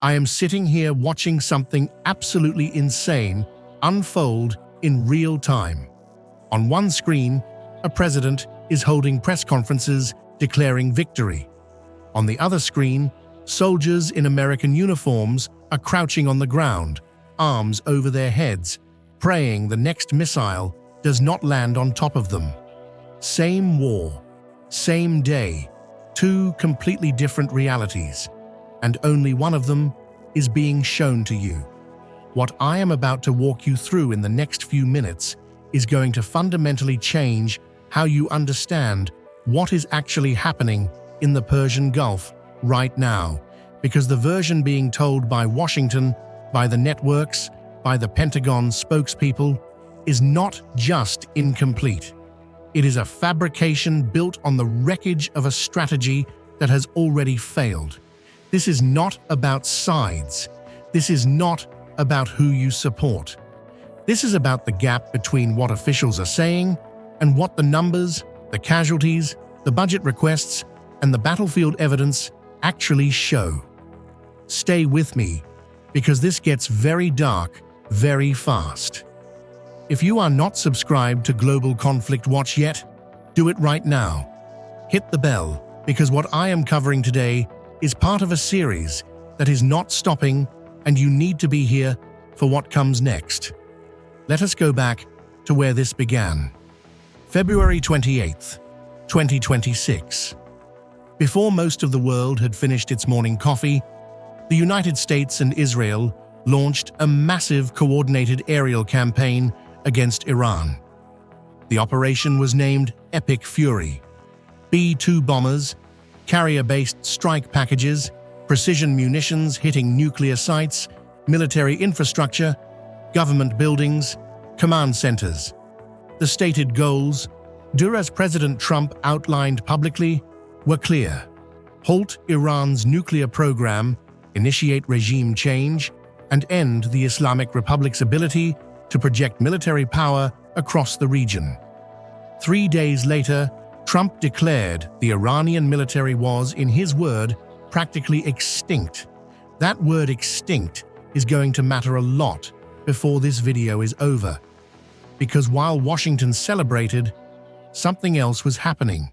I am sitting here watching something absolutely insane unfold in real time. On one screen, a president is holding press conferences declaring victory. On the other screen, soldiers in American uniforms are crouching on the ground, arms over their heads, praying the next missile does not land on top of them. Same war, same day, two completely different realities, and only one of them is being shown to you. What I am about to walk you through in the next few minutes is going to fundamentally change how you understand what is actually happening in the Persian Gulf right now, because the version being told by Washington, by the networks, by the Pentagon spokespeople, is not just incomplete. It is a fabrication built on the wreckage of a strategy that has already failed. This is not about sides. This is not about who you support. This is about the gap between what officials are saying and what the numbers, the casualties, the budget requests, and the battlefield evidence actually show. Stay with me, because this gets very dark very fast. If you are not subscribed to Global Conflict Watch yet, do it right now. Hit the bell, because what I am covering today is part of a series that is not stopping, and you need to be here for what comes next. Let us go back to where this began. February 28th, 2026. Before most of the world had finished its morning coffee, the United States and Israel launched a massive coordinated aerial campaign against Iran. The operation was named Epic Fury. B-2 bombers, carrier-based strike packages, precision munitions hitting nuclear sites, military infrastructure, government buildings, command centers. The stated goals, as President Trump outlined publicly, were clear: halt Iran's nuclear program, initiate regime change, and end the Islamic Republic's ability to project military power across the region. 3 days later, Trump declared the Iranian military was, in his word, practically extinct. That word extinct is going to matter a lot before this video is over, because while Washington celebrated, something else was happening,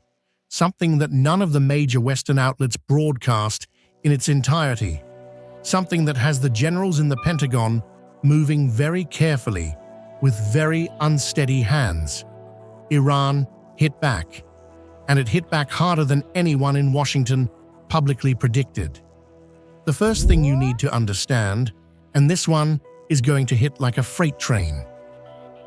something that none of the major Western outlets broadcast in its entirety, something that has the generals in the Pentagon moving very carefully with very unsteady hands. Iran hit back, and it hit back harder than anyone in Washington publicly predicted. The first thing you need to understand, and this one is going to hit like a freight train.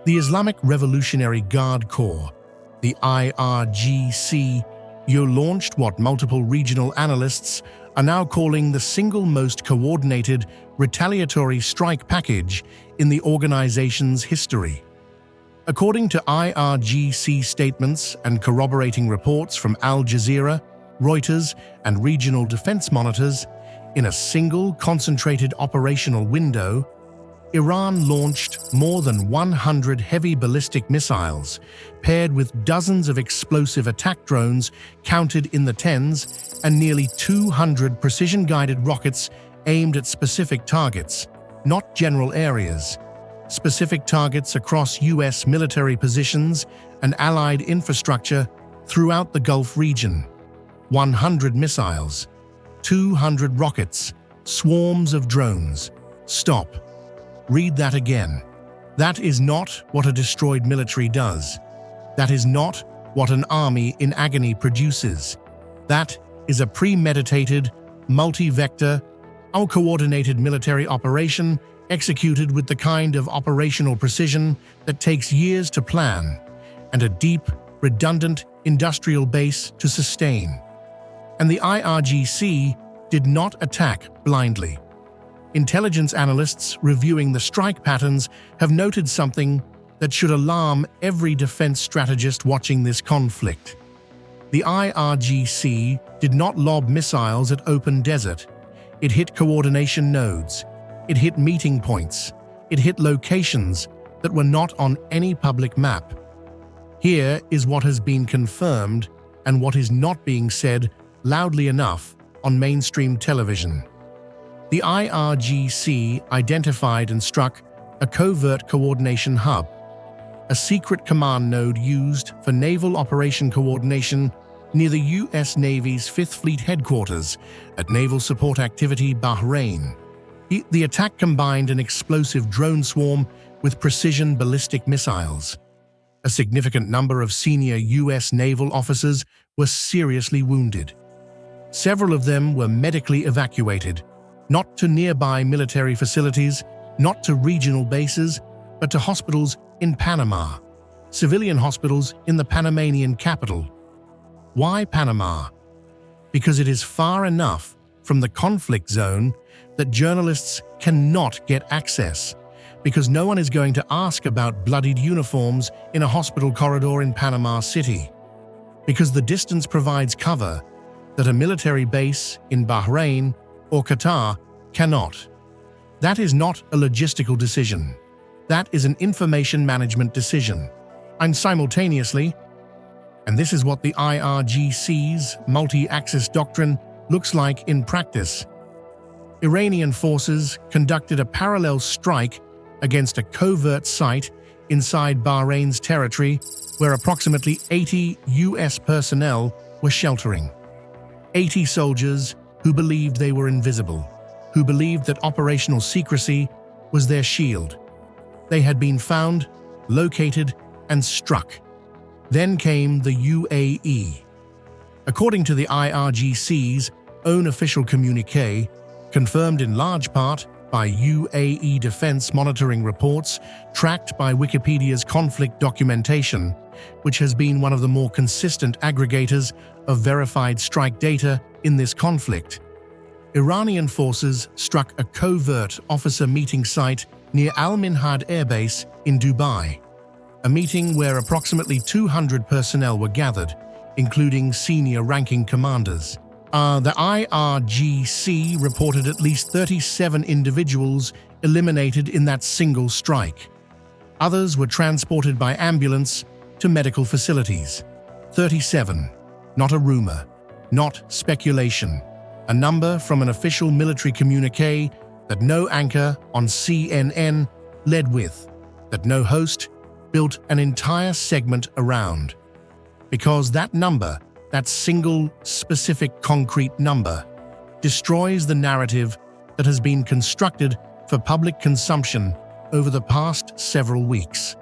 The Islamic Revolutionary Guard Corps, the IRGC, launched what multiple regional analysts are now calling the single most coordinated retaliatory strike package in the organization's history. According to IRGC statements and corroborating reports from Al Jazeera, Reuters, and regional defense monitors, in a single concentrated operational window, Iran launched more than 100 heavy ballistic missiles, paired with dozens of explosive attack drones counted in the tens, and nearly 200 precision-guided rockets aimed at specific targets, not general areas. Specific targets across U.S. military positions and allied infrastructure throughout the Gulf region. 100 missiles, 200 rockets, swarms of drones. Stop. Read that again. That is not what a destroyed military does. That is not what an army in agony produces. That is a premeditated, multi-vector, coordinated military operation executed with the kind of operational precision that takes years to plan and a deep, redundant industrial base to sustain. And the IRGC did not attack blindly. Intelligence analysts reviewing the strike patterns have noted something that should alarm every defense strategist watching this conflict. The IRGC did not lob missiles at open desert. It hit coordination nodes. It hit meeting points. It hit locations that were not on any public map. Here is what has been confirmed and what is not being said loudly enough on mainstream television. The IRGC identified and struck a covert coordination hub, a secret command node used for naval operation coordination near the U.S. Navy's 5th Fleet headquarters at Naval Support Activity Bahrain. The attack combined an explosive drone swarm with precision ballistic missiles. A significant number of senior U.S. naval officers were seriously wounded. Several of them were medically evacuated, not to nearby military facilities, not to regional bases, but to hospitals in Panama, civilian hospitals in the Panamanian capital. Why Panama? Because it is far enough from the conflict zone that journalists cannot get access, because no one is going to ask about bloodied uniforms in a hospital corridor in Panama City, because the distance provides cover that a military base in Bahrain or Qatar cannot. That is not a logistical decision. That is an information management decision. And simultaneously, and this is what the IRGC's multi-axis doctrine looks like in practice, Iranian forces conducted a parallel strike against a covert site inside Bahrain's territory where approximately 80 US personnel were sheltering. 80 soldiers who believed they were invisible, who believed that operational secrecy was their shield. They had been found, located, and struck. Then came the UAE. According to the IRGC's own official communiqué, confirmed in large part by UAE defense monitoring reports tracked by Wikipedia's conflict documentation, which has been one of the more consistent aggregators of verified strike data in this conflict, Iranian forces struck a covert officer meeting site near Al-Minhad Air Base in Dubai, a meeting where approximately 200 personnel were gathered, including senior-ranking commanders. The IRGC reported at least 37 individuals eliminated in that single strike. Others were transported by ambulance to medical facilities. 37, not a rumor, not speculation, a number from an official military communiqué that no anchor on CNN led with, that no host built an entire segment around. Because that number, that single, specific, concrete number, destroys the narrative that has been constructed for public consumption over the past several weeks.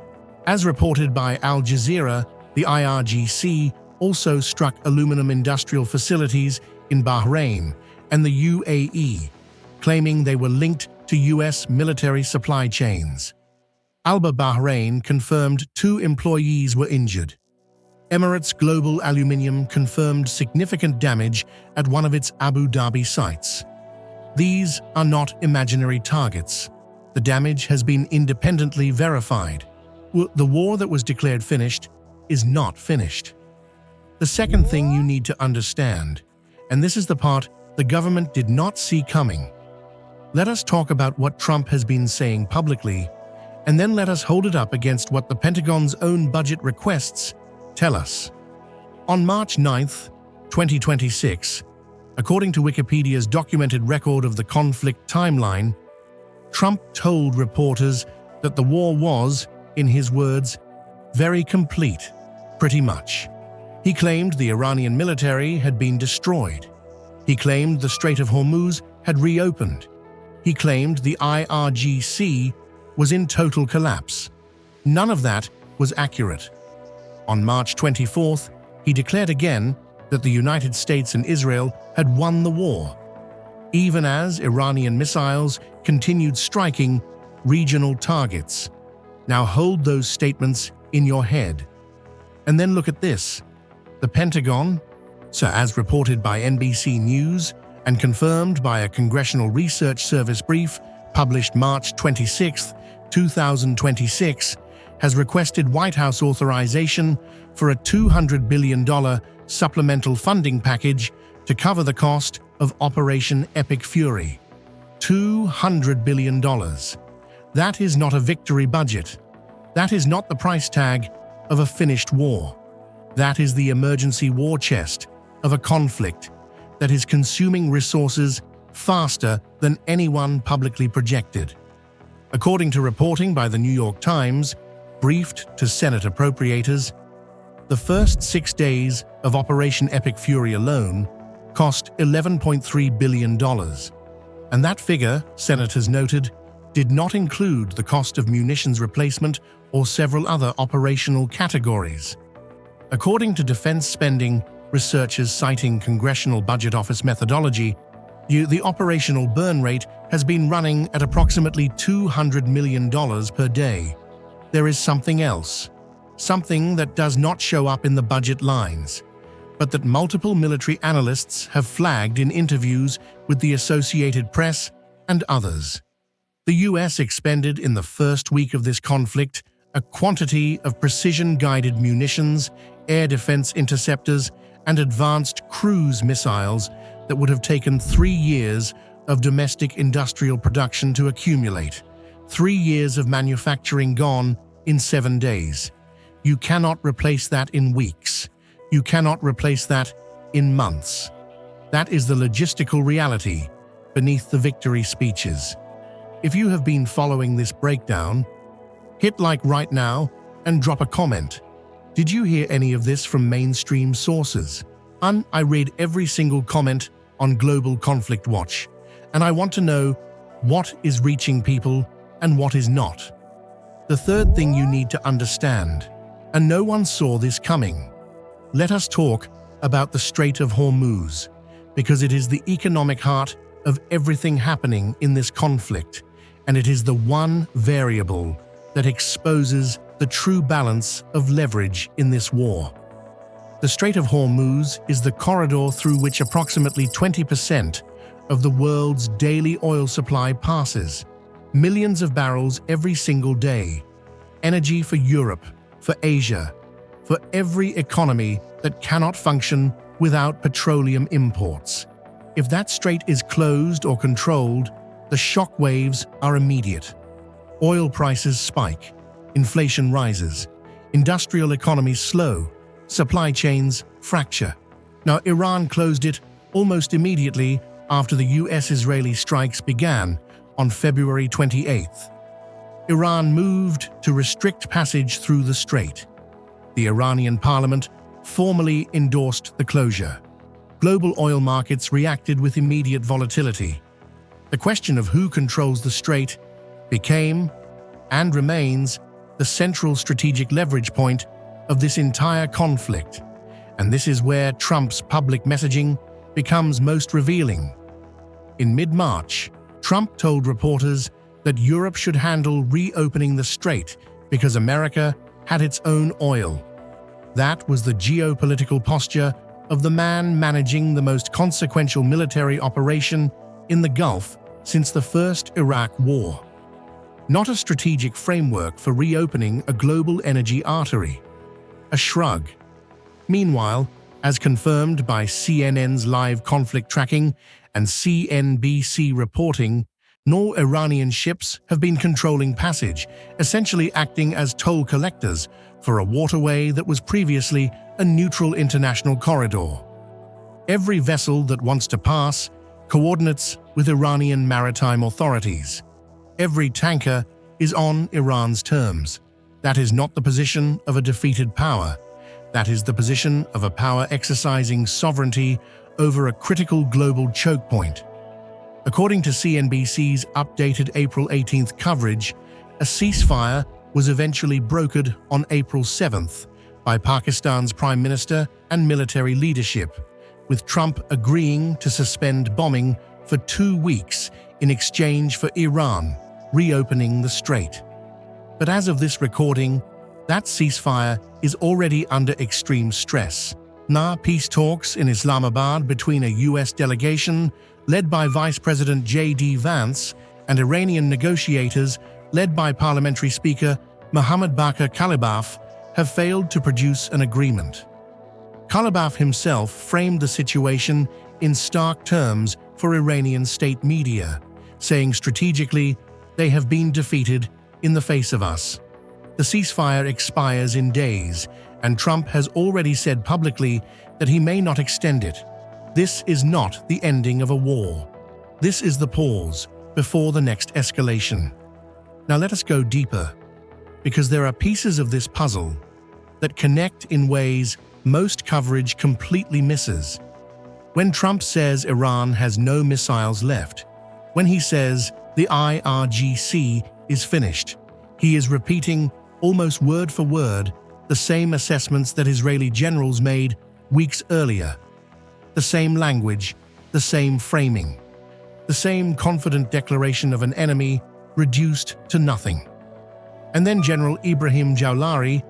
As reported by Al Jazeera, the IRGC also struck aluminum industrial facilities in Bahrain and the UAE, claiming they were linked to US military supply chains. Alba Bahrain confirmed 2 employees were injured. Emirates Global Aluminium confirmed significant damage at one of its Abu Dhabi sites. These are not imaginary targets. The damage has been independently verified. The war that was declared finished is not finished. The second thing you need to understand, and this is the part the government did not see coming. Let us talk about what Trump has been saying publicly, and then let us hold it up against what the Pentagon's own budget requests tell us. On March 9, 2026, according to Wikipedia's documented record of the conflict timeline, Trump told reporters that the war was, in his words, very complete, pretty much. He claimed the Iranian military had been destroyed. He claimed the Strait of Hormuz had reopened. He claimed the IRGC was in total collapse. None of that was accurate. On March 24th, he declared again that the United States and Israel had won the war, even as Iranian missiles continued striking regional targets. Now hold those statements in your head. And then look at this. The Pentagon, so as reported by NBC News and confirmed by a Congressional Research Service brief published March 26, 2026, has requested White House authorization for a $200 billion supplemental funding package to cover the cost of Operation Epic Fury. $200 billion. That is not a victory budget. That is not the price tag of a finished war. That is the emergency war chest of a conflict that is consuming resources faster than anyone publicly projected. According to reporting by the New York Times, briefed to Senate appropriators, the first 6 days of Operation Epic Fury alone cost $11.3 billion. And that figure, senators noted, did not include the cost of munitions replacement or several other operational categories. According to defense spending researchers citing Congressional Budget Office methodology, the operational burn rate has been running at approximately $200 million per day. There is something else, something that does not show up in the budget lines, but that multiple military analysts have flagged in interviews with the Associated Press and others. The US expended in the first week of this conflict a quantity of precision-guided munitions, air defense interceptors, and advanced cruise missiles that would have taken 3 years of domestic industrial production to accumulate. 3 years of manufacturing gone in 7 days. You cannot replace that in weeks. You cannot replace that in months. That is the logistical reality beneath the victory speeches. If you have been following this breakdown, hit like right now and drop a comment. Did you hear any of this from mainstream sources? I read every single comment on Global Conflict Watch, and I want to know what is reaching people and what is not. The third thing you need to understand, and no one saw this coming. Let us talk about the Strait of Hormuz, because it is the economic heart of everything happening in this conflict, and it is the one variable that exposes the true balance of leverage in this war. The Strait of Hormuz is the corridor through which approximately 20% of the world's daily oil supply passes. Millions of barrels every single day. Energy for Europe, for Asia, for every economy that cannot function without petroleum imports. If that strait is closed or controlled, the shock waves are immediate. Oil prices spike, inflation rises, industrial economies slow, supply chains fracture. Now, Iran closed it almost immediately after the US-Israeli strikes began on February 28th. Iran moved to restrict passage through the strait. The Iranian parliament formally endorsed the closure. Global oil markets reacted with immediate volatility. The question of who controls the strait became, and remains, the central strategic leverage point of this entire conflict, and this is where Trump's public messaging becomes most revealing. In mid-March, Trump told reporters that Europe should handle reopening the strait because America had its own oil. That was the geopolitical posture of the man managing the most consequential military operation in the Gulf since the first Iraq War. Not a strategic framework for reopening a global energy artery. A shrug. Meanwhile, as confirmed by CNN's live conflict tracking and CNBC reporting, no Iranian ships have been controlling passage, essentially acting as toll collectors for a waterway that was previously a neutral international corridor. Every vessel that wants to pass coordinates with Iranian maritime authorities. Every tanker is on Iran's terms. That is not the position of a defeated power. That is the position of a power exercising sovereignty over a critical global choke point. According to CNBC's updated April 18th coverage, a ceasefire was eventually brokered on April 7th by Pakistan's Prime Minister and military leadership, with Trump agreeing to suspend bombing for 2 weeks in exchange for Iran reopening the strait. But as of this recording, that ceasefire is already under extreme stress. Peace talks in Islamabad between a US delegation led by Vice President J.D. Vance and Iranian negotiators led by Parliamentary Speaker Mohammad Bakr Kalibaf have failed to produce an agreement. Kalibaf himself framed the situation in stark terms for Iranian state media, saying strategically, "They have been defeated in the face of us." The ceasefire expires in days, and Trump has already said publicly that he may not extend it. This is not the ending of a war. This is the pause before the next escalation. Now let us go deeper, because there are pieces of this puzzle that connect in ways most coverage completely misses. When Trump says Iran has no missiles left, when he says the IRGC is finished, he is repeating, almost word for word, the same assessments that Israeli generals made weeks earlier. The same language, the same framing, the same confident declaration of an enemy reduced to nothing. And then General Ibrahim Jawlari,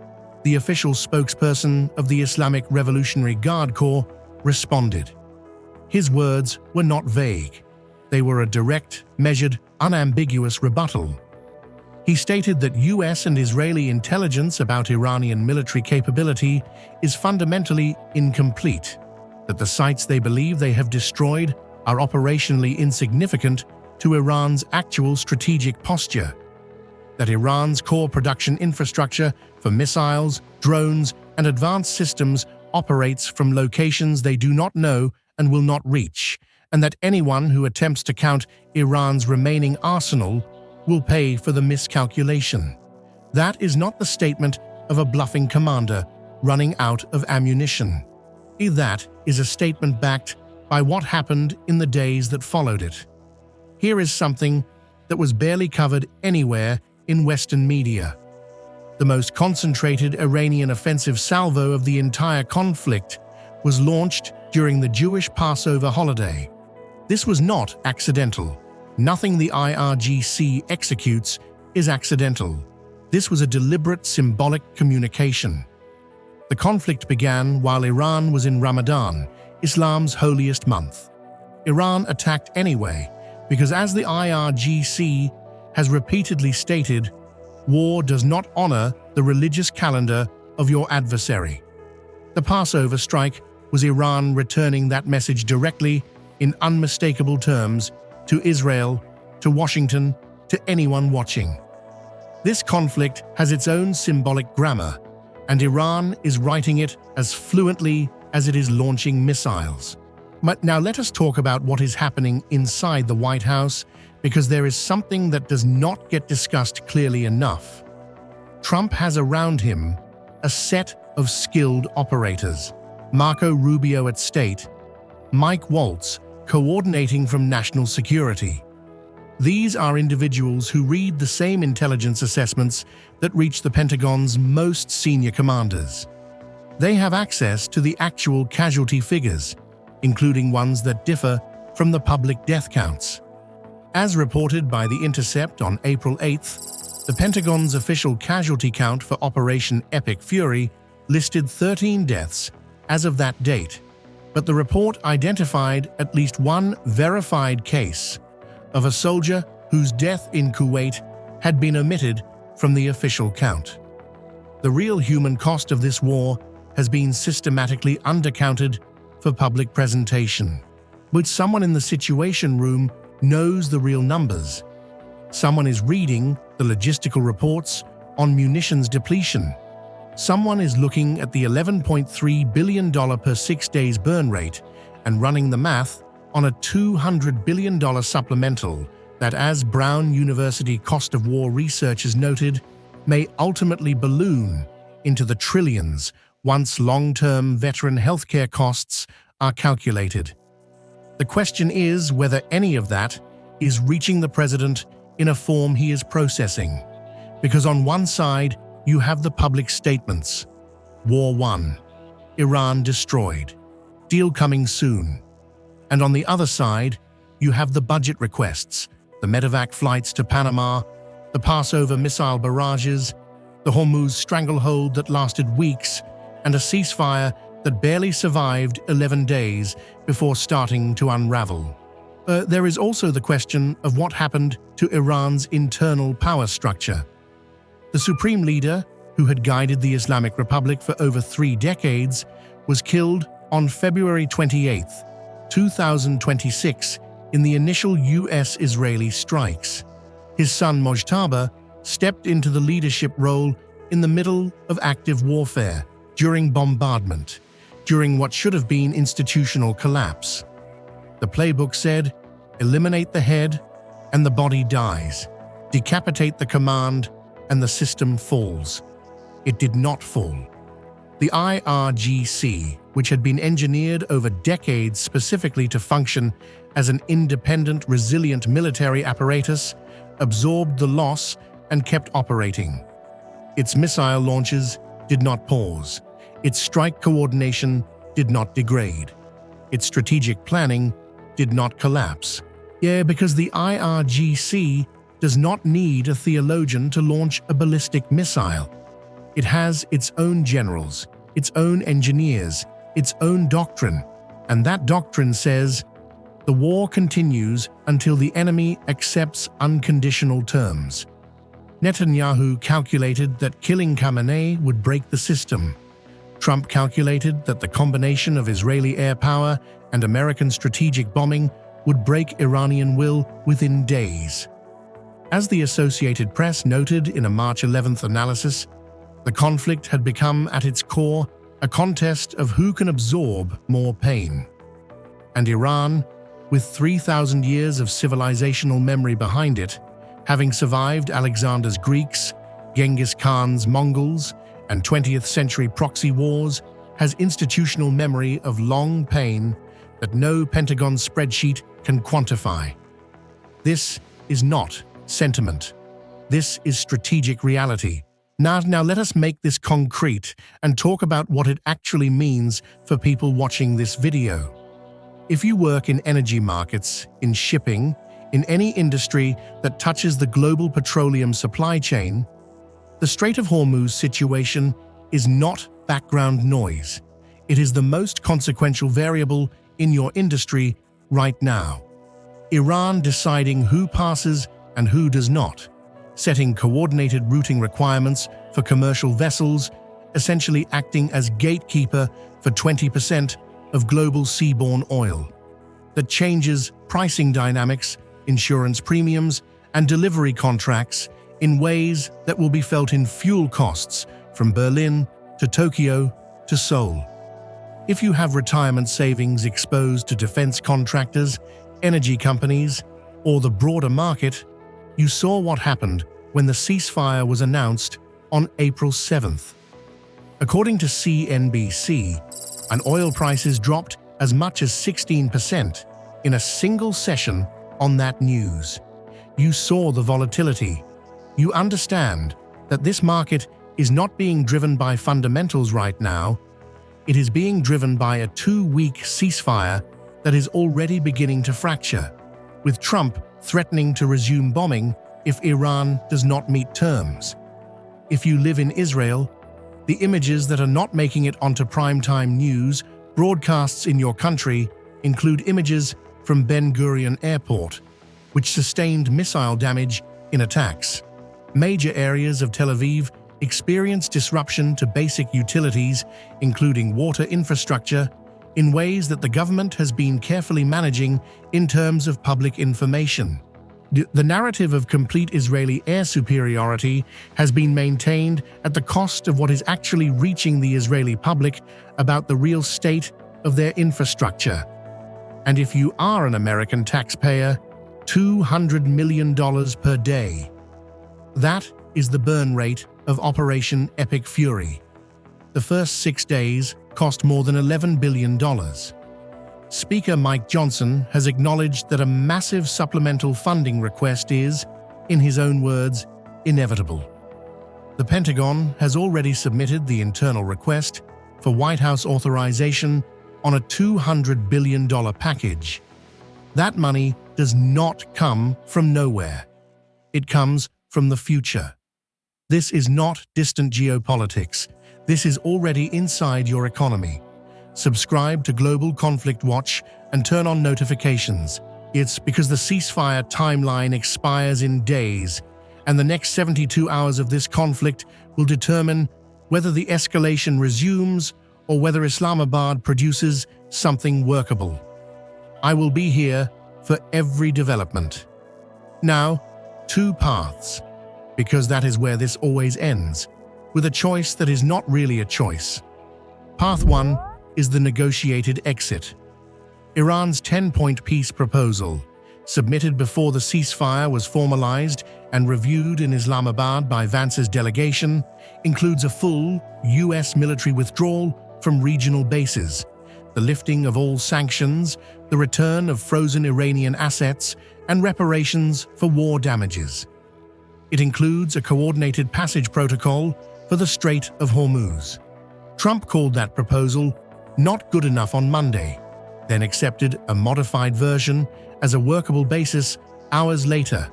the official spokesperson of the Islamic Revolutionary Guard Corps, responded. His words were not vague. They were a direct, measured, unambiguous rebuttal. He stated that US and Israeli intelligence about Iranian military capability is fundamentally incomplete, that the sites they believe they have destroyed are operationally insignificant to Iran's actual strategic posture, that Iran's core production infrastructure for missiles, drones, and advanced systems operates from locations they do not know and will not reach, and that anyone who attempts to count Iran's remaining arsenal will pay for the miscalculation. That is not the statement of a bluffing commander running out of ammunition. That is a statement backed by what happened in the days that followed it. Here is something that was barely covered anywhere in Western media. The most concentrated Iranian offensive salvo of the entire conflict was launched during the Jewish Passover holiday. This was not accidental. Nothing the IRGC executes is accidental. This was a deliberate symbolic communication. The conflict began while Iran was in Ramadan, Islam's holiest month. Iran attacked anyway, because as the IRGC has repeatedly stated, war does not honor the religious calendar of your adversary. The Passover strike was Iran returning that message directly, in unmistakable terms, to Israel, to Washington, to anyone watching. This conflict has its own symbolic grammar, and Iran is writing it as fluently as it is launching missiles. But now let us talk about what is happening inside the White House, because there is something that does not get discussed clearly enough. Trump has around him a set of skilled operators. Marco Rubio at State, Mike Waltz coordinating from National Security. These are individuals who read the same intelligence assessments that reach the Pentagon's most senior commanders. They have access to the actual casualty figures, including ones that differ from the public death counts. As reported by The Intercept on April 8th, the Pentagon's official casualty count for Operation Epic Fury listed 13 deaths as of that date, but the report identified at least one verified case of a soldier whose death in Kuwait had been omitted from the official count. The real human cost of this war has been systematically undercounted for public presentation, but someone in the Situation Room knows the real numbers. Someone is reading the logistical reports on munitions depletion. Someone is looking at the $11.3 billion per 6 days burn rate and running the math on a $200 billion supplemental that, as Brown University cost of war research has noted, may ultimately balloon into the trillions once long-term veteran healthcare costs are calculated. The question is whether any of that is reaching the president in a form he is processing. Because on one side, you have the public statements. War won. Iran destroyed. Deal coming soon. And on the other side, you have the budget requests, the medevac flights to Panama, the Passover missile barrages, the Hormuz stranglehold that lasted weeks, and a ceasefire that barely survived 11 days before starting to unravel. There is also the question of what happened to Iran's internal power structure. The supreme leader, who had guided the Islamic Republic for over 3 decades, was killed on February 28, 2026, in the initial US-Israeli strikes. His son Mojtaba stepped into the leadership role in the middle of active warfare, during bombardment, during what should have been institutional collapse. The playbook said, Eliminate the head, and the body dies. Decapitate the command, and the system falls. It did not fall. The IRGC, which had been engineered over decades specifically to function as an independent, resilient military apparatus, absorbed the loss and kept operating. Its missile launches did not pause. Its strike coordination did not degrade. Its strategic planning did not collapse. Yeah, because the IRGC does not need a theologian to launch a ballistic missile. It has its own generals, its own engineers, its own doctrine, and that doctrine says, the war continues until the enemy accepts unconditional terms. Netanyahu calculated that killing Khamenei would break the system. Trump calculated that the combination of Israeli air power and American strategic bombing would break Iranian will within days. As the Associated Press noted in a March 11th analysis, the conflict had become at its core a contest of who can absorb more pain. And Iran, with 3,000 years of civilizational memory behind it, having survived Alexander's Greeks, Genghis Khan's Mongols, and 20th century proxy wars, has institutional memory of long pain that no Pentagon spreadsheet can quantify. This is not sentiment. This is strategic reality. Now let us make this concrete and talk about what it actually means for people watching this video. If you work in energy markets, in shipping, in any industry that touches the global petroleum supply chain, the Strait of Hormuz situation is not background noise. It is the most consequential variable in your industry right now. Iran deciding who passes and who does not, setting coordinated routing requirements for commercial vessels, essentially acting as gatekeeper for 20% of global seaborne oil, that changes pricing dynamics, insurance premiums, and delivery contracts in ways that will be felt in fuel costs from Berlin to Tokyo to Seoul. If you have retirement savings exposed to defense contractors, energy companies, or the broader market, you saw what happened when the ceasefire was announced on April 7th. According to CNBC, oil prices dropped as much as 16% in a single session on that news. You saw the volatility. You understand that this market is not being driven by fundamentals right now. It is being driven by a 2-week ceasefire that is already beginning to fracture, with Trump threatening to resume bombing if Iran does not meet terms. If you live in Israel, the images that are not making it onto primetime news broadcasts in your country include images from Ben Gurion Airport, which sustained missile damage in attacks. Major areas of Tel Aviv experienced disruption to basic utilities, including water infrastructure, in ways that the government has been carefully managing in terms of public information. The narrative of complete Israeli air superiority has been maintained at the cost of what is actually reaching the Israeli public about the real state of their infrastructure. And if you are an American taxpayer, $200 million per day. That is the burn rate of Operation Epic Fury. The first 6 days cost more than $11 billion. Speaker Mike Johnson has acknowledged that a massive supplemental funding request is, in his own words, inevitable. The Pentagon has already submitted the internal request for White House authorization on a $200 billion package. That money does not come from nowhere. It comes from the future. This is not distant geopolitics. This is already inside your economy. Subscribe to Global Conflict Watch and turn on notifications. It's because the ceasefire timeline expires in days, and the next 72 hours of this conflict will determine whether the escalation resumes or whether Islamabad produces something workable. I will be here for every development. Now, 2 paths, because that is where this always ends, with a choice that is not really a choice. Path 1 is the negotiated exit. Iran's 10-point peace proposal, submitted before the ceasefire was formalized and reviewed in Islamabad by Vance's delegation, includes a full U.S. military withdrawal from regional bases, the lifting of all sanctions, the return of frozen Iranian assets, and reparations for war damages. It includes a coordinated passage protocol for the Strait of Hormuz. Trump called that proposal not good enough on Monday, then accepted a modified version as a workable basis hours later.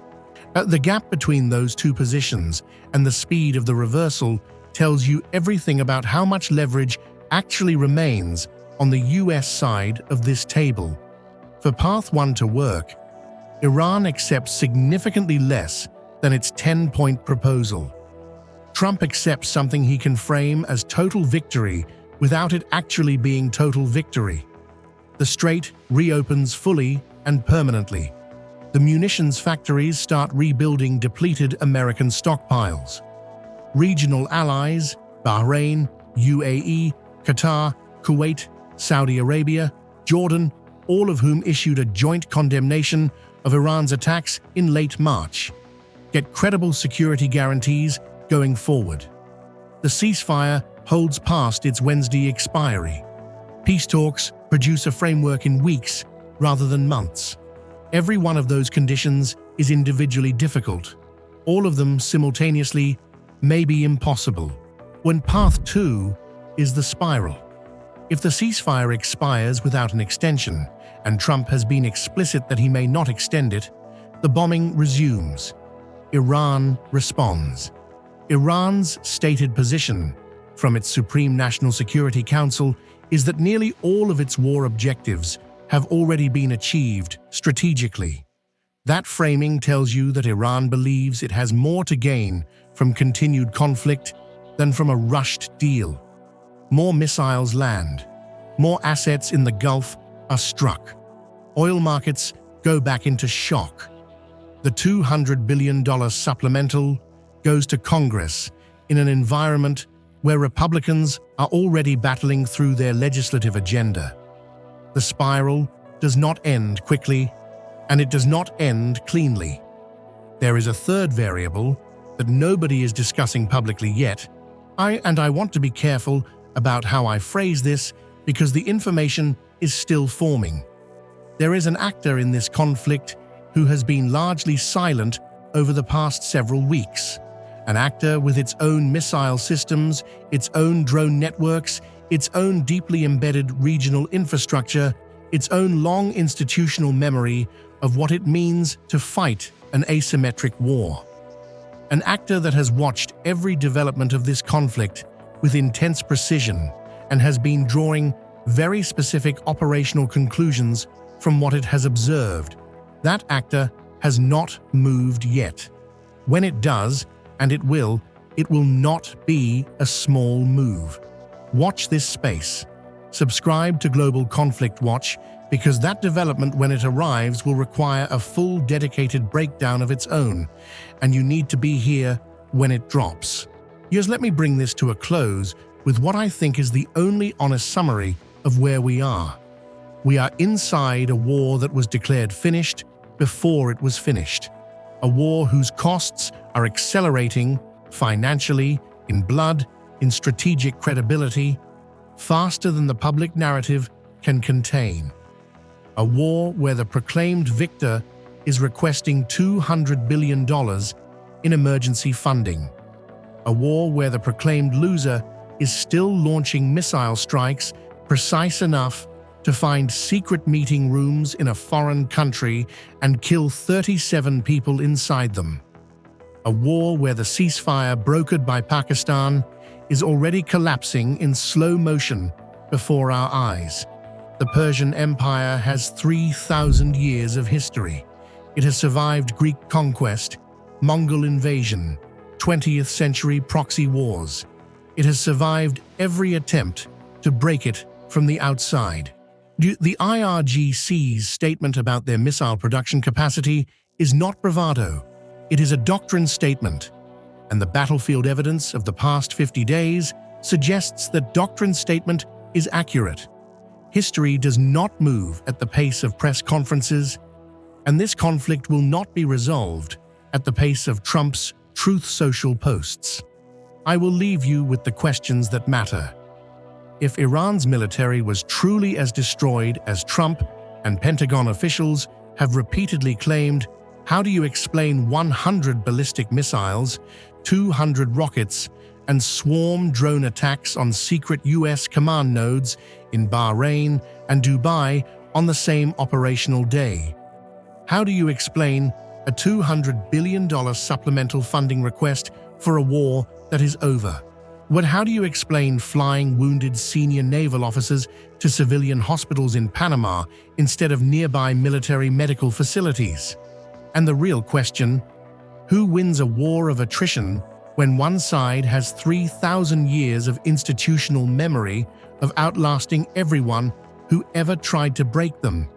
The gap between those two positions and the speed of the reversal tells you everything about how much leverage actually remains on the US side of this table. For Path 1 to work, Iran accepts significantly less than its 10-point proposal. Trump accepts something he can frame as total victory without it actually being total victory. The strait reopens fully and permanently. The munitions factories start rebuilding depleted American stockpiles. Regional allies, Bahrain, UAE, Qatar, Kuwait, Saudi Arabia, Jordan, all of whom issued a joint condemnation of Iran's attacks in late March, get credible security guarantees going forward. The ceasefire holds past its Wednesday expiry. Peace talks produce a framework in weeks rather than months. Every one of those conditions is individually difficult. All of them simultaneously may be impossible. When Path 2 is the spiral. If the ceasefire expires without an extension, and Trump has been explicit that he may not extend it, the bombing resumes. Iran responds. Iran's stated position from its Supreme National Security Council is that nearly all of its war objectives have already been achieved strategically. That framing tells you that Iran believes it has more to gain from continued conflict than from a rushed deal. More missiles land. More assets in the Gulf are struck. Oil markets go back into shock. The $200 billion supplemental goes to Congress in an environment where Republicans are already battling through their legislative agenda. The spiral does not end quickly, and it does not end cleanly. There is a third variable that nobody is discussing publicly yet. I want to be careful about how I phrase this because the information is still forming. There is an actor in this conflict who has been largely silent over the past several weeks. An actor with its own missile systems, its own drone networks, its own deeply embedded regional infrastructure, its own long institutional memory of what it means to fight an asymmetric war. An actor that has watched every development of this conflict with intense precision and has been drawing very specific operational conclusions from what it has observed. That actor has not moved yet. When it does, and it will not be a small move. Watch this space. Subscribe to Global Conflict Watch because that development, when it arrives, will require a full dedicated breakdown of its own, and you need to be here when it drops. Just let me bring this to a close with what I think is the only honest summary of where we are. We are inside a war that was declared finished before it was finished. A war whose costs are accelerating financially, in blood, in strategic credibility, faster than the public narrative can contain. A war where the proclaimed victor is requesting $200 billion in emergency funding. A war where the proclaimed loser is still launching missile strikes precise enough to find secret meeting rooms in a foreign country and kill 37 people inside them. A war where the ceasefire brokered by Pakistan is already collapsing in slow motion before our eyes. The Persian Empire has 3,000 years of history. It has survived Greek conquest, Mongol invasion, 20th century proxy wars. It has survived every attempt to break it from the outside. The IRGC's statement about their missile production capacity is not bravado. It is a doctrine statement, and the battlefield evidence of the past 50 days suggests that doctrine statement is accurate. History does not move at the pace of press conferences. And this conflict will not be resolved at the pace of Trump's Truth Social posts. I will leave you with the questions that matter. If Iran's military was truly as destroyed as Trump and Pentagon officials have repeatedly claimed, how do you explain 100 ballistic missiles, 200 rockets, and swarm drone attacks on secret U.S. command nodes in Bahrain and Dubai on the same operational day? How do you explain a $200 billion supplemental funding request for a war that is over? How do you explain flying wounded senior naval officers to civilian hospitals in Panama instead of nearby military medical facilities? And the real question, who wins a war of attrition when one side has 3,000 years of institutional memory of outlasting everyone who ever tried to break them,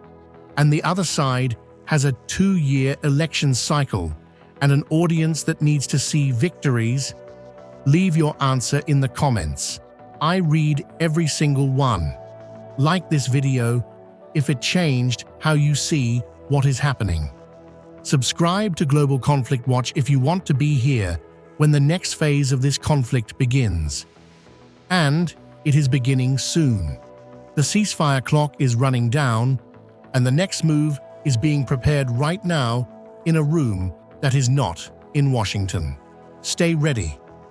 and the other side has a 2-year election cycle and an audience that needs to see victories? Leave your answer in the comments. I read every single one. Like this video if it changed how you see what is happening. Subscribe to Global Conflict Watch if you want to be here when the next phase of this conflict begins. And it is beginning soon. The ceasefire clock is running down, and the next move is being prepared right now in a room that is not in Washington. Stay ready.